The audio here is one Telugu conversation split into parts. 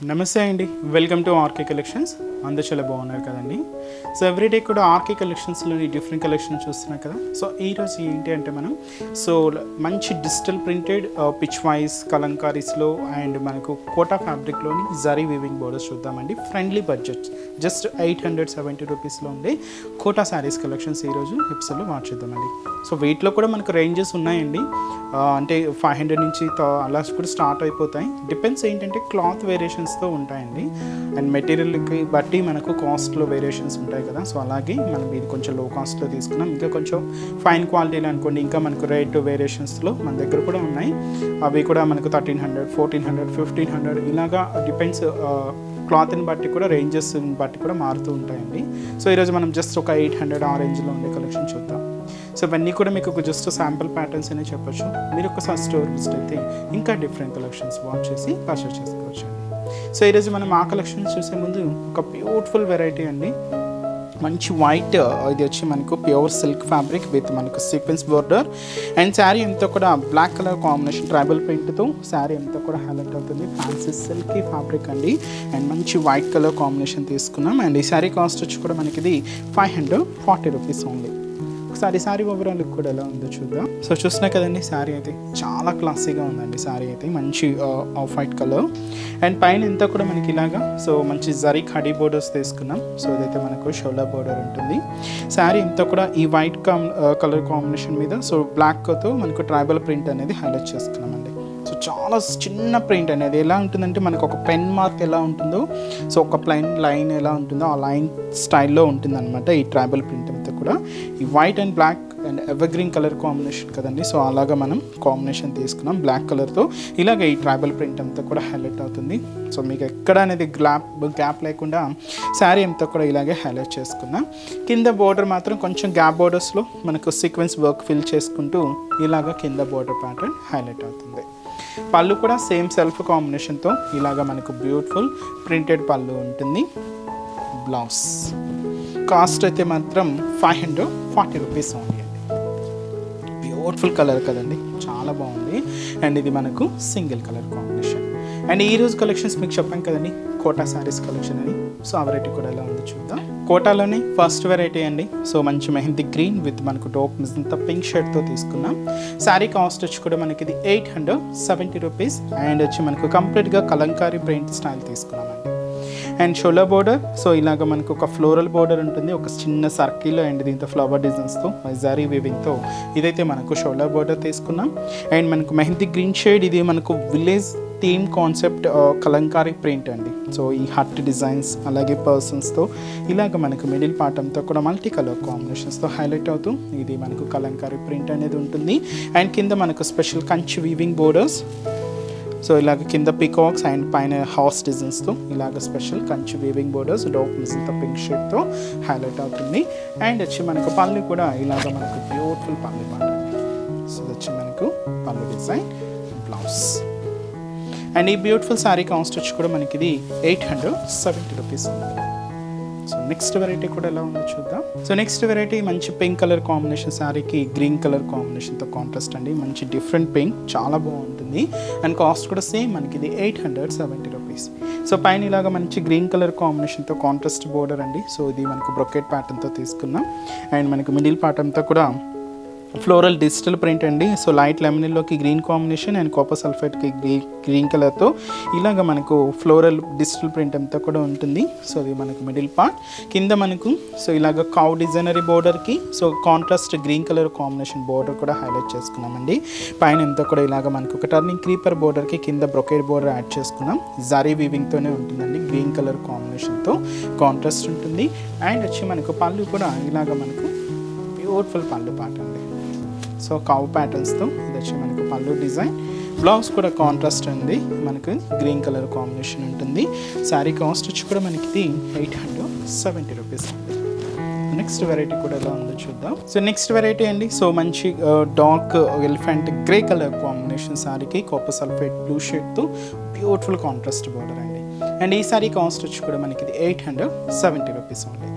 నమస్తే అండి, వెల్కమ్ టు ఆర్కే కలెక్షన్స్. అందరూ చాలా బాగున్నారు కదండి. సో ఎవ్రీడే కూడా ఆర్కే కలెక్షన్స్లోని డిఫరెంట్ కలెక్షన్ చూస్తున్నాం కదా. సో ఈరోజు ఏంటి అంటే మనం మంచి డిజిటల్ ప్రింటెడ్ పిచ్ వైస్ కలంకారీస్లో అండ్ మనకు కోటా ఫ్యాబ్రిక్లోని జరీ వీవింగ్ బోర్డర్స్ చూద్దామండి. ఫ్రెండ్లీ బడ్జెట్ జస్ట్ 870 రూపీస్లో ఉండే కోటా శారీస్ కలెక్షన్స్ ఈరోజు ఎపిసోడ్లో మార్చేద్దామండి. సో వీటిలో కూడా మనకు రేంజెస్ ఉన్నాయండి, అంటే 500 నుంచి అలా కూడా స్టార్ట్ అయిపోతాయి. డిపెండ్స్ ఏంటంటే క్లాత్ వేరియేషన్స్తో ఉంటాయండి అండ్ మెటీరియల్కి బట్టి మనకు కాస్ట్లో వేరియేషన్స్ ఉంటాయి కదా. సో అలాగే మనం ఇది కొంచెం లో కాస్ట్లో తీసుకున్నాం. ఇంకా కొంచెం ఫైన్ క్వాలిటీలో అనుకోండి, ఇంకా మనకు రేట్ వేరియేషన్స్లో మన దగ్గర కూడా ఉన్నాయి. అవి కూడా మనకు 1300, 1400, 1500 ఇలాగా డిపెండ్స్, క్లాత్ని బట్టి కూడా రేంజెస్ని బట్టి కూడా మారుతూ ఉంటాయండి. సో ఈరోజు మనం జస్ట్ ఒక 800 ఆ రేంజ్లో ఉండే కలెక్షన్ చూద్దాం. సో ఇవన్నీ కూడా మీకు ఒక జస్ట్ శాంపుల్ ప్యాటర్న్స్ అనే చెప్పొచ్చు. మీరు ఒకసారి స్టోర్ విజిట్ అయితే ఇంకా డిఫరెంట్ కలెక్షన్స్ వాచ్ చేసి పర్చేస్ చేసుకోవచ్చు అండి. సో ఈరోజు మనం ఆ కలెక్షన్స్ చూసే ముందు ఒక బ్యూటిఫుల్ వెరైటీ అండి. మంచి వైట్, ఇది వచ్చి మనకు ప్యూర్ సిల్క్ ఫ్యాబ్రిక్ విత్ మనకు సీక్వెన్స్ బోర్డర్ అండ్ శారీ అంతా కూడా బ్లాక్ కలర్ కాంబినేషన్ ట్రైబల్ ప్రింట్తో శారీ అంతా కూడా హైలైట్ అవుతుంది. ఫ్యాన్సీ సిల్కీ ఫ్యాబ్రిక్ అండి అండ్ మంచి వైట్ కలర్ కాంబినేషన్ తీసుకున్నాం. అండ్ ఈ శారీ కాస్ట్ వచ్చి కూడా మనకి ఇది 540 రూపీస్ ఓన్లీ. ఒకసారి శారీ ఓవరాల్ లుక్ కూడా ఎలా ఉందో చూద్దాం. సో చూసినా కదండి, శారీ అయితే చాలా క్లాసీగా ఉందండి. శారీ అయితే మంచి ఆఫ్ వైట్ కలర్ అండ్ పైన అంతా కూడా మనకి ఇలాగా సో మంచి జరీ ఖడీ బోర్డర్స్ తీసుకున్నాం. సో ఇదైతే మనకు షోల్డర్ బోర్డర్ ఉంటుంది. శారీ అంతా కూడా ఈ వైట్ కలర్ కాంబినేషన్ మీద సో బ్లాక్తో మనకు ట్రైబల్ ప్రింట్ అనేది హైలైట్ చేసుకున్నామండి. సో చాలా చిన్న ప్రింట్ అనేది ఎలా ఉంటుందంటే మనకు ఒక పెన్ మార్క్ ఎలా ఉంటుందో, సో ఒక ప్లైన్ లైన్ ఎలా ఉంటుందో ఆ లైన్ స్టైల్లో ఉంటుంది అనమాట ఈ ట్రైబల్ ప్రింట్ అంతా కూడా. ఈ white and black and evergreen colour combination కదండి. సో అలాగా మనం కాంబినేషన్ తీసుకున్నాం బ్లాక్ కలర్తో. ఇలాగ ఈ ట్రైబల్ ప్రింట్ అంతా కూడా హైలైట్ అవుతుంది. సో మీకు ఎక్కడ అనేది గ్యాప్ లేకుండా శారీ అంతా కూడా ఇలాగే హైలైట్ చేసుకున్నాం. కింద బోర్డర్ మాత్రం కొంచెం గ్యాప్ బోర్డర్స్లో మనకు సీక్వెన్స్ వర్క్ ఫిల్ చేసుకుంటూ ఇలాగ కింద బోర్డర్ ప్యాటర్న్ హైలైట్ అవుతుంది. పళ్ళు కూడా సేమ్ సెల్ఫ్ కాంబినేషన్తో ఇలాగ మనకు బ్యూటిఫుల్ ప్రింటెడ్ పళ్ళు ఉంటుంది. బ్లౌజ్ కాస్ట్ అయితే మాత్రం 540 రూపీస్ ఓన్లీ అండి. బ్యూటిఫుల్ కలర్ కదండి, చాలా బాగుంది. అండ్ ఇది మనకు సింగిల్ కలర్ కాంబినేషన్. అండ్ ఈరోజు కలెక్షన్స్ మీకు చెప్పాం కదండి, కోటా శారీస్ కలెక్షన్ అని. సో ఆ వెరైటీ కూడా ఎలా ఉందో చూద్దాం. కోటాలోనే ఫస్ట్ వెరైటీ అండి. సో మంచి మెహందీ గ్రీన్ విత్ మనకు టాప్ మిజంతా పింక్ షర్ట్తో తీసుకున్నాం. శారీ కాస్ట్ వచ్చి కూడా మనకి ఇది 870 రూపీస్ అండ్ వచ్చి మనకు కంప్లీట్గా కలంకారీ ప్రింట్ స్టైల్ తీసుకున్నామండి. అండ్ షోల్డర్ బోర్డర్ సో ఇలాగ మనకు ఒక ఫ్లోరల్ బోర్డర్ ఉంటుంది, ఒక చిన్న సర్కిల్ అండ్ దీంతో ఫ్లవర్ డిజైన్స్తో జరీ వీవింగ్తో ఇదైతే మనకు షోల్డర్ బోర్డర్ తీసుకున్నాం. అండ్ మనకు మెహందీ గ్రీన్ షేడ్, ఇది మనకు village theme concept Kalamkari print అండి. సో ఈ హట్ డిజైన్స్ అలాగే పర్సన్స్తో ఇలాగ మనకు మిడిల్ పార్ట్ అంతా కూడా మల్టీ కలర్ కాంబినేషన్స్తో హైలైట్ అవుతూ ఇది మనకు కలంకారీ ప్రింట్ అనేది ఉంటుంది. అండ్ కింద మనకు special Kanchi weaving borders, so ఇలాగ కింద పికాక్స్ అండ్ పైన హార్స్ డిజైన్స్తో ఇలాగ special Kanchi weaving borders dark magenta pink షేడ్తో హైలైట్ అవుతుంది. అండ్ వచ్చి మనకు పళ్ళు కూడా ఇలాగ మనకు బ్యూటిఫుల్ పళ్ళు పాట. సో వచ్చి మనకు పళ్ళు డిజైన్, బ్లౌజ్. అండ్ ఈ బ్యూటిఫుల్ శారీ కాస్ట్ వచ్చి కూడా మనకి ఇది 870 రూపీస్ ఉంది. సో నెక్స్ట్ వెరైటీ కూడా ఎలా ఉందో చూద్దాం. సో నెక్స్ట్ వెరైటీ మంచి పింక్ కలర్ కాంబినేషన్ శారీకి గ్రీన్ కలర్ కాంబినేషన్తో కాంట్రాస్ట్ అండి. మంచి డిఫరెంట్ పింక్, చాలా బాగుంటుంది. అండ్ కాస్ట్ కూడా సేమ్ మనకి ఇది 870 రూపీస్. సో పైన ఇలాగా మంచి గ్రీన్ కలర్ కాంబినేషన్తో కాంట్రాస్ట్ బోర్డర్ అండి. సో ఇది మనకు బ్రొకెట్ ప్యాటర్న్తో తీసుకున్నాం. అండ్ మనకు మిడిల్ పార్ట్ అంతా కూడా ఫ్లోరల్ డిజిటల్ ప్రింట్ అండి. సో లైట్ లెమనల్లోకి గ్రీన్ కాంబినేషన్ అండ్ కాపర్ సల్ఫేట్కి గ్రీన్ కలర్తో ఇలాగ మనకు ఫ్లోరల్ డిజిటల్ ప్రింట్ అంతా కూడా ఉంటుంది. సో ఇది మనకు మిడిల్ పార్ట్. కింద మనకు సో ఇలాగ కౌ డిజైనరీ బోర్డర్కి so contrast green colour combination border కూడా హైలైట్ చేసుకున్నామండి. పైన అంతా కూడా ఇలాగ మనకు ఒక టర్నింగ్ క్రీపర్ బోర్డర్కి కింద బ్రొకెట్ బోర్డర్ యాడ్ చేసుకున్నాం. జరీ వీవింగ్తోనే ఉంటుందండి, గ్రీన్ కలర్ కాంబినేషన్తో కాంట్రాస్ట్ ఉంటుంది. అండ్ వచ్చి మనకు పళ్ళు కూడా ఇలాగ మనకు బ్యూటిఫుల్ పళ్ళు పాట అండి. సో కవ్ ప్యాటర్న్స్తో ఇది వచ్చి మనకు పళ్ళు డిజైన్. బ్లౌజ్ కూడా కాంట్రాస్ట్ ఉంది, మనకు గ్రీన్ కలర్ కాంబినేషన్ ఉంటుంది. శారీ కాస్ట్ వచ్చి కూడా మనకి ఇది 870 రూపీస్ అండి. నెక్స్ట్ వెరైటీ కూడా ఎలా ఉందో చూద్దాం. సో నెక్స్ట్ వెరైటీ అండి. సో మంచి dark elephant grey colour combination శారీకి కాపర్ సల్ఫేట్ బ్లూ షేడ్తో బ్యూటిఫుల్ కాంట్రాస్ట్ బోర్డర్ అండి. అండ్ ఈ శారీ కాస్ట్ వచ్చి కూడా మనకి ఇది 870 రూపీస్ అండి.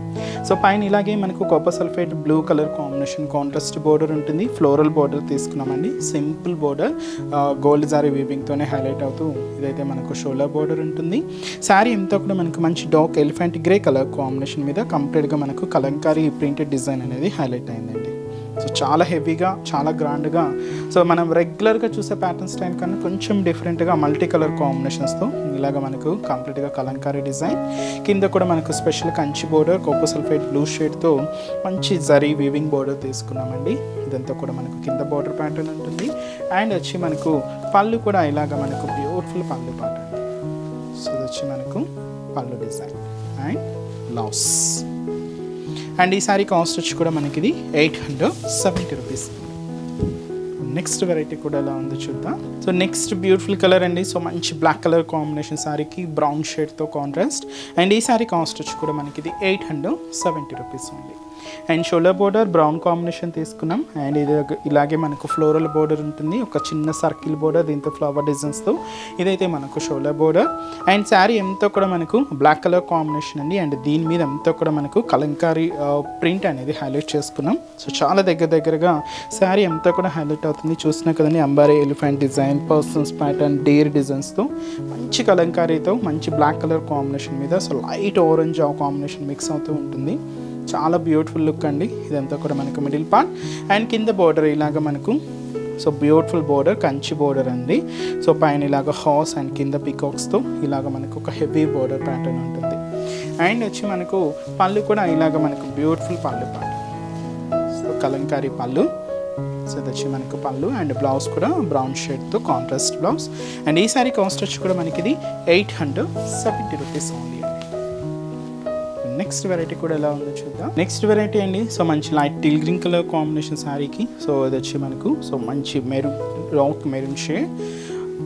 సో పైన ఇలాగే మనకు copper sulphate blue colour combination contrast border ఉంటుంది, ఫ్లోరల్ బోర్డర్ తీసుకున్నామండి, సింపుల్ బోర్డర్ గోల్డ్ జారీ వీవింగ్తోనే హైలైట్ అవుతూ ఇదైతే మనకు షోల్డర్ బోర్డర్ ఉంటుంది. శారీ ఎంతో కూడా మనకు మంచి dark elephant grey colour combination మీద కంప్లీట్గా మనకు కలంకారీ ప్రింటెడ్ డిజైన్ అనేది హైలైట్ అయిందండి. సో చాలా హెవీగా, చాలా గ్రాండ్గా, సో మనం రెగ్యులర్గా చూసే ప్యాటర్న్ స్టైల్ కన్నా కొంచెం డిఫరెంట్గా మల్టీ కలర్ కాంబినేషన్స్తో ఇలాగ మనకు కంప్లీట్గా కలంకారీ డిజైన్. కింద కూడా మనకు special Kanchi border copper sulphate blue షేడ్తో మంచి జరీ వీవింగ్ బోర్డర్ తీసుకున్నామండి. ఇదంతా కూడా మనకు కింద బోర్డర్ ప్యాటర్న్ ఉంటుంది. అండ్ వచ్చి మనకు పళ్ళు కూడా ఇలాగ మనకు బ్యూటిఫుల్ పళ్ళు ప్యాటర్న్. సో ఇది వచ్చి మనకు పళ్ళు డిజైన్ అండ్ బ్లౌజ్. అండ్ ఈ సారీ కాస్ట్ వచ్చి కూడా మనకి ఇది 870 రూపీస్. నెక్స్ట్ వెరైటీ కూడా ఎలా ఉందో చూద్దాం. సో నెక్స్ట్ బ్యూటిఫుల్ కలర్ అండి. సో మంచి బ్లాక్ కలర్ కాంబినేషన్ సారీకి బ్రౌన్ షేడ్తో కాంట్రాస్ట్. అండ్ ఈ సారీ కాస్ట్ వచ్చి కూడా మనకి ఇది 870 రూపీస్ ఉంది. And shoulder border brown combination తీసుకున్నాం. అండ్ ఇది ఇలాగే మనకు ఫ్లోరల్ బోర్డర్ ఉంటుంది, ఒక చిన్న సర్కిల్ బోర్డర్ దీంతో ఫ్లవర్ డిజైన్స్తో. ఇదైతే మనకు షోల్డర్ బోర్డర్. అండ్ శారీ ఎంతో కూడా మనకు బ్లాక్ కలర్ కాంబినేషన్ అండి. అండ్ దీని మీద ఎంతో కూడా మనకు కలంకారీ ప్రింట్ అనేది హైలైట్ చేసుకున్నాం. సో చాలా దగ్గరగా శారీ ఎంతో కూడా హైలైట్ అవుతుంది. చూసినా కదండి, అంబారీ elephant design, persons pattern, deer డిజైన్స్తో మంచి కలంకారీతో మంచి బ్లాక్ కలర్ కాంబినేషన్ మీద so light orange combination mix అవుతూ ఉంటుంది. చాలా బ్యూటిఫుల్ లుక్ అండి. ఇదంతా కూడా మనకు మిడిల్ పార్ట్. అండ్ కింద బోర్డర్ ఇలాగ మనకు so beautiful border Kanchi border అండి. సో పైన ఇలాగ హార్స్ అండ్ కింద పికాక్స్తో ఇలాగ మనకు ఒక హెవీ బోర్డర్ ప్యాటర్న్ ఉంటుంది. అండ్ వచ్చి మనకు పళ్ళు కూడా ఇలాగ మనకు బ్యూటిఫుల్ పళ్ళు ప్యాటర్న్, సో కలంకారీ పళ్ళు. సో ఇది వచ్చి మనకు పళ్ళు. అండ్ బ్లౌజ్ కూడా బ్రౌన్ షేడ్తో కాంట్రాస్ట్ బ్లౌజ్. అండ్ ఈ సారీ కాస్ట్ వచ్చి కూడా మనకి ఇది 870 రూపీస్ ఓన్లీ. నెక్స్ట్ వెరైటీ కూడా ఎలా ఉందో చూద్దాం. నెక్స్ట్ వెరైటీ అండి. సో మంచి light teal green colour combination శారీకి సో ఇది వచ్చి మనకు సో మంచి మెరూన్ షేడ్.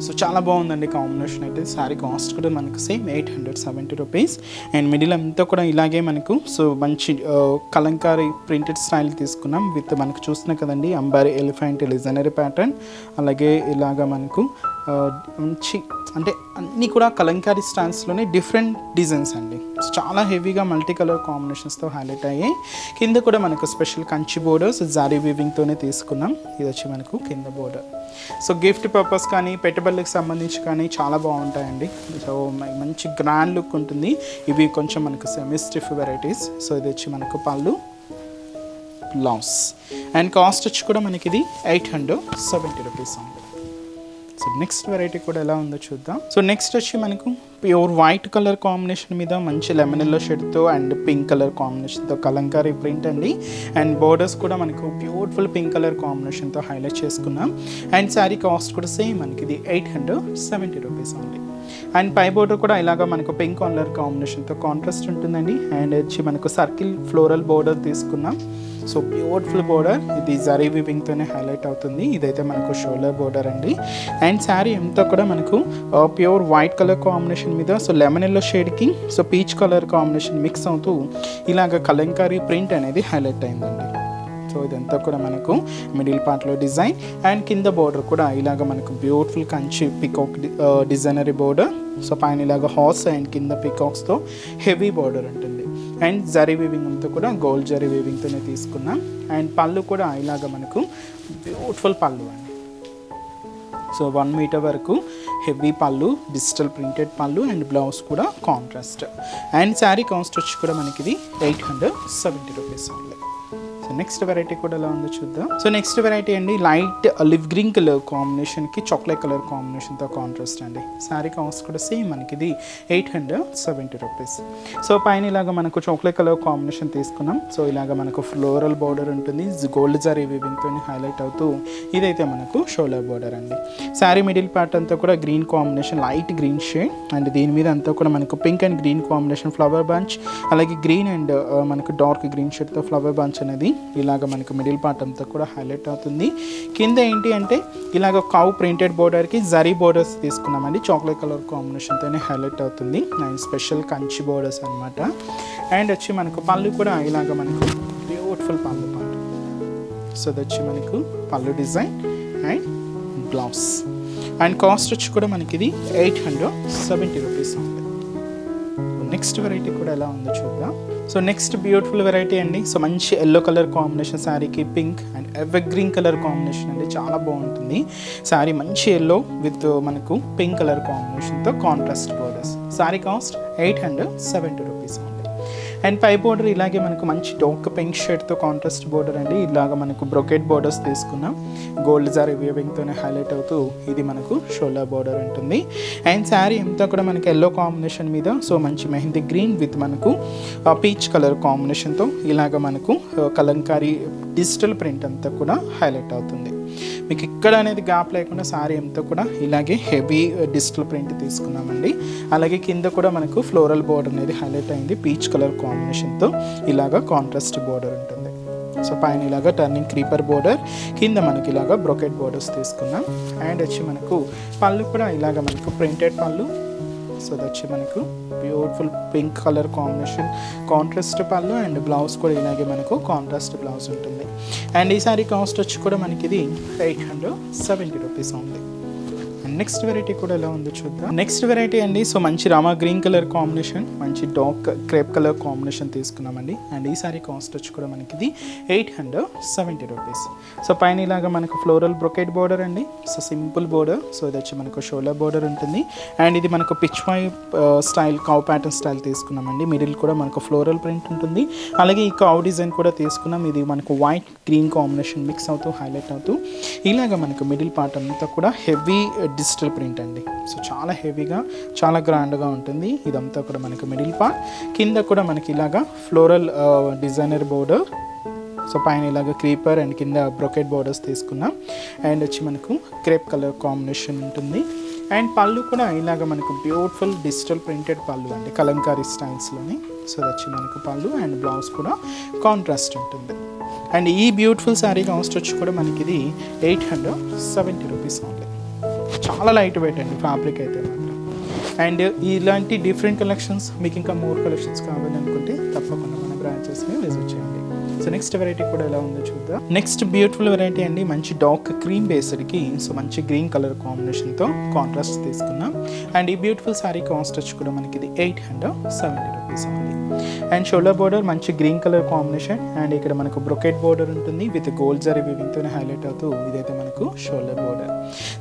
సో చాలా బాగుందండి కాంబినేషన్ అయితే. శారీ కాస్ట్ కూడా మనకు సేమ్ 870 రూపీస్. అండ్ మిడిల్ అంతా కూడా ఇలాగే మనకు సో మంచి కలంకారీ ప్రింటెడ్ స్టైల్ తీసుకున్నాం. విత్ మనకు చూస్తున్నాం కదండి అంబారీ ఎలిఫెంట్ డిజైనరీ ప్యాటర్న్. అలాగే ఇలాగా మనకు మంచి అంటే అన్నీ కూడా కలంకారీ స్టైల్స్లోనే డిఫరెంట్ డిజైన్స్ అండి. చాలా హెవీగా మల్టీ కలర్ కాంబినేషన్స్తో హైలైట్ అయ్యాయి. కింద కూడా మనకు స్పెషల్ కంచి బోర్డర్స్ జారీ వీవింగ్తోనే తీసుకున్నాం. ఇది వచ్చి మనకు కింద బోర్డర్. సో గిఫ్ట్ పర్పస్ కానీ పెట్టుబడులకు సంబంధించి కానీ చాలా బాగుంటాయండి. సో మంచి గ్రాండ్ లుక్ ఉంటుంది. ఇవి కొంచెం మనకు సెమీ స్టిఫ్ వెరైటీస్. సో ఇది వచ్చి మనకు పళ్ళు, బ్లౌజ్. అండ్ కాస్ట్ వచ్చి కూడా మనకి ఇది 870 రూపీస్ ఉంది. సో నెక్స్ట్ వెరైటీ కూడా ఎలా ఉందో చూద్దాం. సో నెక్స్ట్ వచ్చి మనకు ప్యూర్ వైట్ కలర్ కాంబినేషన్ మీద మంచి లెమన్ ఎల్లో షేడ్తో అండ్ పింక్ కలర్ కాంబినేషన్తో కలంకారీ ప్రింట్ అండి. అండ్ బోర్డర్స్ కూడా మనకు బ్యూటిఫుల్ పింక్ కలర్ కాంబినేషన్తో హైలైట్ చేసుకున్నాం. అండ్ శారీ కాస్ట్ కూడా సేమ్ మనకి ఇది 870 రూపీస్ ఉంది. అండ్ పై బోర్డర్ కూడా ఇలాగ మనకు పింక్ కలర్ కాంబినేషన్తో కాంట్రాస్ట్ ఉంటుందండి. అండ్ వచ్చి మనకు సర్కిల్ ఫ్లోరల్ బోర్డర్ తీసుకున్నాం. సో బ్యూటిఫుల్ బోర్డర్, ఇది జరీ వీవింగ్తోనే హైలైట్ అవుతుంది. ఇదైతే మనకు షోల్డర్ బోర్డర్ అండి. అండ్ శారీ ఎంతో కూడా మనకు ప్యూర్ వైట్ కలర్ కాంబినేషన్ మీద సో లెమన్ ఎల్లో షేడ్కి so peach colour combination mix అవుతూ ఇలాగ కలంకారీ ప్రింట్ అనేది హైలైట్ అయిందండి. సో ఇదంతా కూడా మనకు మిడిల్ పార్ట్లో డిజైన్. అండ్ కింద బోర్డర్ కూడా ఇలాగ మనకు beautiful Kanchi peacock designery border. So పైన ఇలాగ హార్స్ అండ్ కింద పికాక్స్తో హెవీ బోర్డర్ ఉంటుంది. అండ్ జరీ వీవింగ్ అంతా కూడా గోల్డ్ జరీ వీవింగ్తోనే తీసుకున్నాం. అండ్ పళ్ళు కూడా ఇలాగ మనకు బ్యూటిఫుల్ పళ్ళు అండి. సో 1 మీటర్ వరకు హెవీ పళ్ళు, డిజిటల్ ప్రింటెడ్ పళ్ళు. అండ్ బ్లౌజ్ కూడా కాంట్రాస్ట్. అండ్ శారీ కాస్ట్ వచ్చి కూడా మనకి ఇది 870 రూపీస్ ఉంది. సో నెక్స్ట్ వెరైటీ కూడా ఎలా ఉందో చూద్దాం. సో నెక్స్ట్ వెరైటీ అండి లైట్ లివ్ గ్రీన్ కలర్ కాంబినేషన్కి చాక్లెట్ కలర్ కాంబినేషన్తో కాంట్రాస్ట్ అండి. శారీ కాస్ట్ కూడా సేమ్ మనకి ఇది 870 రూపీస్. సో పైన ఇలాగ మనకు చాక్లెట్ కలర్ కాంబినేషన్ తీసుకున్నాం. సో ఇలాగ మనకు ఫ్లోరల్ బోర్డర్ ఉంటుంది, గోల్డ్ జరీ వీవింగ్తో హైలైట్ అవుతూ ఇదైతే మనకు షోల్డర్ బోర్డర్ అండి. శారీ మిడిల్ పార్ట్ అంతా కూడా green combination, light green shade. And దీని మీద అంతా కూడా మనకు pink and green combination flower bunch, అలాగే గ్రీన్ అండ్ మనకు డార్క్ గ్రీన్ షేడ్తో ఫ్లవర్ బంచ్ అనేది ఇలాగ మనకు మిడిల్ పార్ట్ అంతా కూడా హైలైట్ అవుతుంది. కింద ఏంటి అంటే ఇలాగ కౌ ప్రింటెడ్ బోర్డర్కి జరీ బోర్డర్స్ తీసుకున్నామండి. చాక్లెట్ కలర్ కాంబినేషన్తోనే హైలైట్ అవుతుంది. అండ్ స్పెషల్ కంచి బోర్డర్స్ అనమాట. అండ్ వచ్చి మనకు పళ్ళు కూడా ఇలాగ మనకు బ్యూటిఫుల్ పళ్ళు పార్ట్. సో అది వచ్చి మనకు పళ్ళు design and blouse. And cost వచ్చి కూడా మనకి ఇది 870 రూపీస్ ఉంది. నెక్స్ట్ వెరైటీ కూడా ఎలా ఉందో చూద్దాం. సో నెక్స్ట్ బ్యూటిఫుల్ వెరైటీ అండి. సో మంచి ఎల్లో కలర్ కాంబినేషన్ శారీకి pink and evergreen colour combination అండి, చాలా బాగుంటుంది శారీ. మంచి ఎల్లో విత్ మనకు పింక్ కలర్ కాంబినేషన్తో contrast borders. Sari cost 870 rupees ఉంది. అండ్ పై బోర్డర్ ఇలాగే మనకు మంచి డార్క్ పింక్ షేడ్తో కాంట్రాస్ట్ బోర్డర్ అండి. ఇలాగ మనకు బ్రొకెట్ బోర్డర్స్ తీసుకున్నాం, గోల్డ్ జారీ వీవింగ్తోనే హైలైట్ అవుతూ ఇది మనకు షోల్డర్ బోర్డర్ ఉంటుంది. అండ్ శారీ అంతా కూడా మనకి ఎల్లో కాంబినేషన్ మీద సో మంచి మెహందీ గ్రీన్ విత్ మనకు పీచ్ కలర్ కాంబినేషన్తో ఇలాగ మనకు కలంకారీ డిజిటల్ ప్రింట్ అంతా కూడా హైలైట్ అవుతుంది. మీకు ఇక్కడ అనేది గ్యాప్ లేకుండా శారీ అంతా కూడా ఇలాగే హెవీ డిజిటల్ ప్రింట్ తీసుకున్నామండి. అలాగే కింద కూడా మనకు ఫ్లోరల్ బోర్డర్ అనేది హైలైట్ అయింది, పీచ్ కలర్ కాంబినేషన్తో ఇలాగా కాంట్రాస్ట్ బోర్డర్ ఉంటుంది. సో పైన ఇలాగా టర్నింగ్ క్రీపర్ బోర్డర్, కింద మనకి ఇలాగా బ్రొకెట్ బోర్డర్స్ తీసుకున్నాం. అండ్ వచ్చి మనకు పళ్ళు కూడా ఇలాగ మనకు ప్రింటెడ్ పళ్ళు. సో వచ్చి మనకు beautiful pink colour combination contrast పళ్ళు అండ్ బ్లౌజ్ కూడా ఇలాగే మనకు కాంట్రాస్ట్ బ్లౌజ్ ఉంటుంది. అండ్ ఈ సారీ కాస్ట్ వచ్చి కూడా మనకి ఇది 870 రూపీస్ ఉంది. అండ్ నెక్స్ట్ వెరైటీ కూడా ఎలా ఉందో చూద్దాం. నెక్స్ట్ వెరైటీ అండి. సో మంచి రామా గ్రీన్ కలర్ కాంబినేషన్, మంచి డార్క్ క్రేప్ కలర్ కాంబినేషన్ తీసుకున్నామండి. అండ్ ఈ సారీ కాస్ట్ వచ్చి కూడా మనకి ఇది 870 రూపీస్. సో పైన ఇలాగా మనకు ఫ్లోరల్ బ్రొకెట్ బోర్డర్ అండి. So simple border. సో ఇది వచ్చి మనకు షోల్డర్ బోర్డర్ ఉంటుంది. అండ్ ఇది మనకు pichwai style cow pattern style తీసుకున్నామండి. మిడిల్ కూడా మనకు ఫ్లోరల్ ప్రింట్ ఉంటుంది. అలాగే ఈ కౌ డిజైన్ కూడా తీసుకున్నాం. ఇది మనకు వైట్ గ్రీన్ కాంబినేషన్ మిక్స్ అవుతూ హైలైట్ అవుతూ ఇలాగ మనకు మిడిల్ పార్ట్ అంతా కూడా హెవీ డిజిటల్ ప్రింట్ అండి. సో చాలా హెవీగా చాలా గ్రాండ్గా ఉంటుంది. ఇదంతా కూడా మనకి మిడిల్ పార్ట్, కింద కూడా మనకి ఇలాగా ఫ్లోరల్ డిజైనర్ బోర్డర్. సో పైన ఇలాగ క్రీపర్ అండ్ కింద బ్రొకెట్ బోర్డర్స్ తీసుకున్నాం. అండ్ వచ్చి మనకు క్రేప్ కలర్ కాంబినేషన్ ఉంటుంది. అండ్ పళ్ళు కూడా ఇలాగ మనకు బ్యూటిఫుల్ డిజిటల్ ప్రింటెడ్ పళ్ళు అండి, కలంకారీ స్టైల్స్లోని. సో వచ్చి మనకు పళ్ళు అండ్ బ్లౌజ్ కూడా కాంట్రాస్ట్ ఉంటుంది. అండ్ ఈ బ్యూటిఫుల్ శారీ కాస్ట్ వచ్చి కూడా మనకి ఇది 870 రూపీస్ ఉంది. చాలా లైట్ వెయిట్ అండి ఫ్యాబ్రిక్ అయితే మాత్రం. అండ్ ఇలాంటి డిఫరెంట్ కలెక్షన్స్ మీకు ఇంకా మోర్ కలెక్షన్స్ కావాలనుకుంటే తప్పకుండా మన బ్రాంచెస్ని విజిట్ చేయండి. సో నెక్స్ట్ వెరైటీ కూడా ఎలా ఉందో చూద్దాం. నెక్స్ట్ బ్యూటిఫుల్ వెరైటీ అండి. మంచి డార్క్ క్రీమ్ బేస్డ్కి సో మంచి గ్రీన్ కలర్ కాంబినేషన్తో కాంట్రాస్ట్ తీసుకున్నాం. అండ్ ఈ బ్యూటిఫుల్ శారీ కాస్ట్ వచ్చి కూడా మనకి ఇది 870 రూపీస్ ఉంది. అండ్ షోల్డర్ బోర్డర్ మంచి గ్రీన్ కలర్ కాంబినేషన్. అండ్ ఇక్కడ మనకు బ్రొకెట్ బోర్డర్ ఉంటుంది విత్ గోల్డ్ జరీ వీవింగ్తోనే హైలైట్ అవుతూ ఇదైతే మనకు షోల్డర్ బోర్డర్.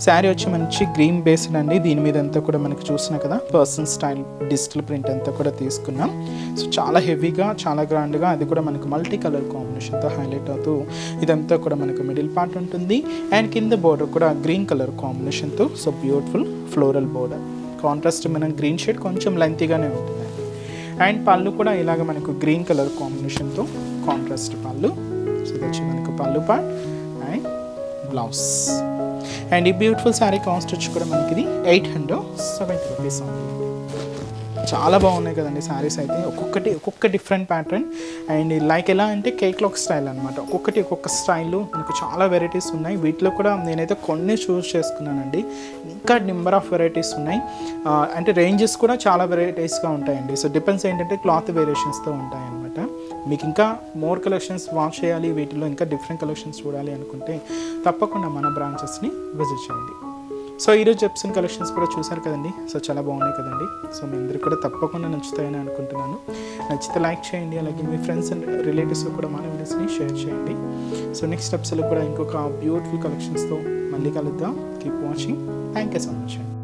శారీ వచ్చి మంచి గ్రీన్ బేస్డ్ అండి. దీని మీద అంతా కూడా మనకు చూసినా కదా పర్సన్ స్టైల్ డిజిటల్ ప్రింట్ అంతా కూడా తీసుకున్నాం. సో చాలా హెవీగా చాలా గ్రాండ్గా అది కూడా మనకు మల్టీ కలర్ కాంబినేషన్తో హైలైట్ అవుతూ ఇదంతా కూడా మనకు మిడిల్ పార్ట్ ఉంటుంది. అండ్ కింద బోర్డర్ కూడా గ్రీన్ కలర్ కాంబినేషన్తో so beautiful floral border. Contrast మనం గ్రీన్ షేడ్ కొంచెం లెంతీగానే ఉంటుంది. అండ్ పళ్ళు కూడా ఇలాగ మనకు గ్రీన్ కలర్ కాంబినేషన్తో కాంట్రాస్ట్ పళ్ళు. సో ఇది వచ్చి మనకు పళ్ళు పార్ట్ అండ్ బ్లౌజ్. అండ్ ఈ బ్యూటిఫుల్ శారీ కాస్ట్ వచ్చి కూడా మనకి ఇది 870 రూపీస్ ఉంది. చాలా బాగున్నాయి కదండి శారీస్ అయితే. ఒక్కొక్క డిఫరెంట్ ప్యాటర్న్. అండ్ లైక్ ఎలా అంటే కేక్లాక్ స్టైల్ అనమాట. ఒక్కొక్క స్టైల్ మనకు చాలా వెరైటీస్ ఉన్నాయి. వీటిలో కూడా నేనైతే కొన్ని చూస్ చేసుకున్నానండి. ఇంకా నెంబర్ ఆఫ్ వెరైటీస్ ఉన్నాయి. అంటే రేంజెస్ కూడా చాలా వెరైటీస్గా ఉంటాయండి. సో డిపెండ్స్ ఏంటంటే క్లాత్ వేరియేషన్స్తో ఉంటాయన్నమాట. మీకు ఇంకా మోర్ కలెక్షన్స్ వాచ్ చేయాలి, వీటిలో ఇంకా డిఫరెంట్ కలెక్షన్స్ చూడాలి అనుకుంటే తప్పకుండా మన బ్రాంచెస్ని విజిట్ చేయండి. సో ఈరోజు చెప్సిన కలెక్షన్స్ కూడా చూసారు కదండి. సో చాలా బాగున్నాయి కదండి. సో మీ అందరికీ కూడా తప్పకుండా నచ్చుతాయని అనుకుంటున్నాను. నచ్చితే లైక్ చేయండి. అలాగే మీ ఫ్రెండ్స్ అండ్ రిలేటివ్స్ కూడా మన వీడియోస్ని షేర్ చేయండి. సో నెక్స్ట్ ఎపిసోడ్లో కూడా ఇంకొక బ్యూటిఫుల్ కలెక్షన్స్తో మళ్ళీ కలుద్దాం. Keep watching. Thank you so much అండి.